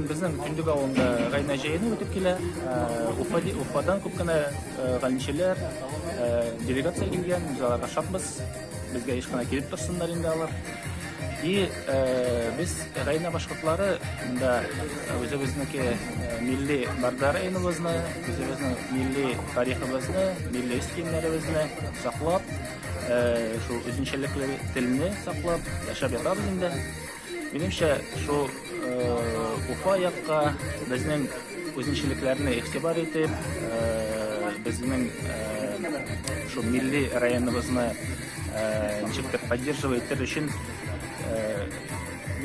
Безнең көндүк авылында гайна җәйне үтеп килә. Уфадан күп кенә галимчеләр, делегация килгән, без аларга шатбыз. Безгә еш кына килеп торсыннар инде алар. И без гайна башкортлары да үзебезнеке милли бардарыбызны, үзебезнең милли тарихыбызны, милли киемнәребезне саклап, шул үзенчәлекле телне саклап яшәп ятабыз инде. Минемчә, шул Уфа якка безнең үзенчәлекләрне игътибар итеп, безнең шул милли районыбызны ничектер поддерживать итер өчен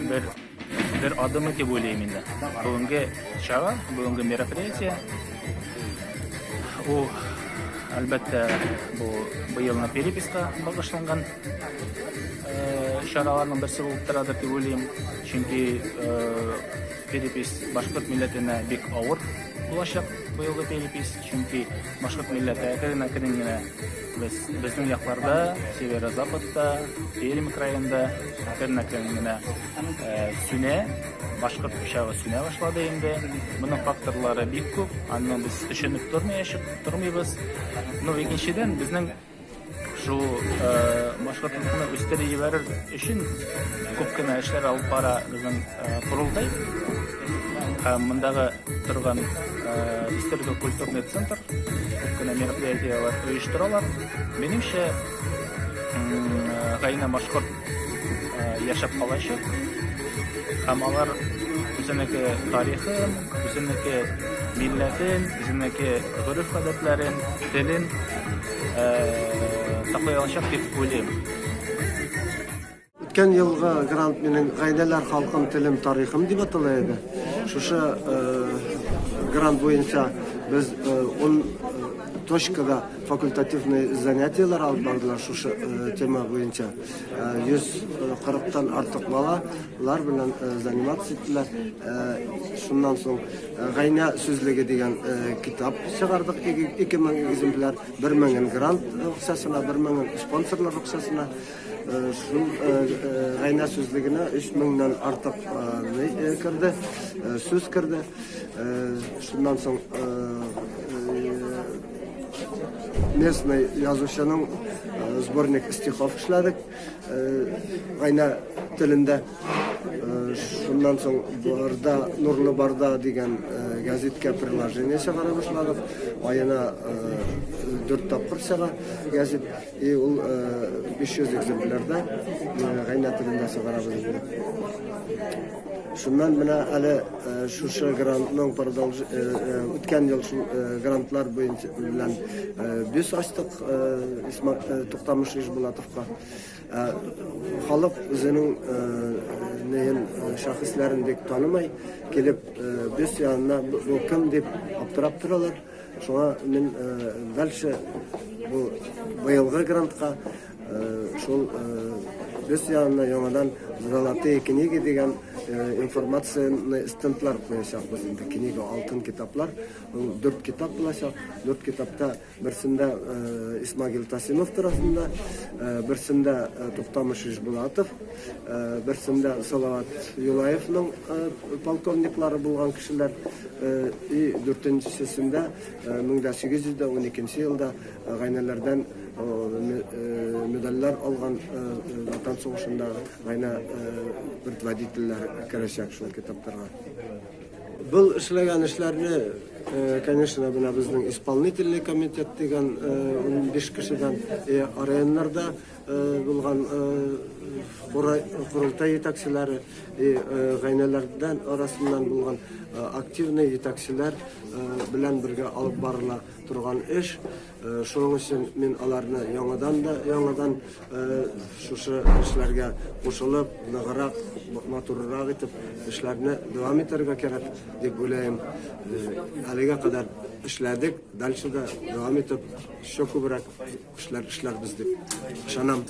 бер адым дип уйлыйм инде. Бүгенге чара, бүгенге мероприятие, у әлбәттә быелны переписка багышланган чараларның берсе булып торадыр дип уйлыйм. Чөнки перепис башкорт милләтенә бик авыр булачак быелгы перепис. Чөнки башкорт милләте әкрен-әкрен генә безнең якларда, северо-западта, Пермь краенда әкрен-әкрен генә сүнә, башкорт кешәве сүнә башлады инде. Моның факторлары бик күп, аны без төшенеп тормыйбыз. Ну, икенчедән, безнең шул башкортлыкны үстереп җибәрер өчен күп кенә эшләр алып бара безнең курултай. Мондагы торган историко-культурный центр күп кенә мероприятиялар оештыралар. Минемчә, гайна башкорт яшәп калачак. Һәм алар үзенеке тарихын, үзенеке милләтен, үзенеке гореф-гадәтләрен, телен саклый алачак дип уйлыйм. Үткән елга грант минем гайнәләр халкым телем тарихым дип атала иде. Шушы грант буенча без 10 точкада факультативный занятиялар алып бардылар шушы тема буенча. 140-тан артык балалар белән заниматься иттеләр. Шуннан соң гайна сүзлеге дигән китап чыгардык. 2000 экземпляр, 1000 грант акчасына, 1000 спонсорлар акчасына. Шул гайна сүзлегенә 3000-нан артык керде, сүз керде. Шуннан соң местный язучының сборник стихов эшләдек гайна телендә. Шуннан соң барда Нурлы барда дигән газетка приложение чыгара башладык. Айына 4 тапкыр чыга газет. И ул 500 экземплярда гайна телендә чыгарабыз. Шуннан менә әле шушы грантның үткән ел шул грантлар буенча белән без ачтык Туктамыш Ишбулатовка. Халык үзенең шәхесләрен бик танымай, килеп без янына бу кем дип аптырап торалар. Шуңа мин дальше бу быелгы грантка шул без янына яңадан золотые книги дигән информация стендлар куячакбыз инде. Книга алтын китаплар, 4 китап булачак. 4 китапта берсендә Исмагил Тасимов тарафында, берсендә Туктамыш Ишбулатов, берсендә Салават Юлаевның полковниклары булган кешеләр, и 4-нчесендә 1812 елда гайнәләрдән медальләр алган Ватан сугышында гайна предводительләр керәчәк шул китапларга. Был эшләгән эшләрне, конечно, безнең исполнительный комитет дигән 15 кешедән районнарда булган курултай җитәкчеләре, гайнәләрдән арасыннан булган активный җитәкчеләр белән бергә алып барыла торган эш. Шуның өчен мин аларны яңадан шушы эшләргә кушылып, ныгырак, матуррак итеп эшләрне дәвам итәргә кирәк дип уйлыйм. Әлегә кадәр эшләдек, дальше да дәвам итеп, еще күбрәк эшләр без дип ышанам.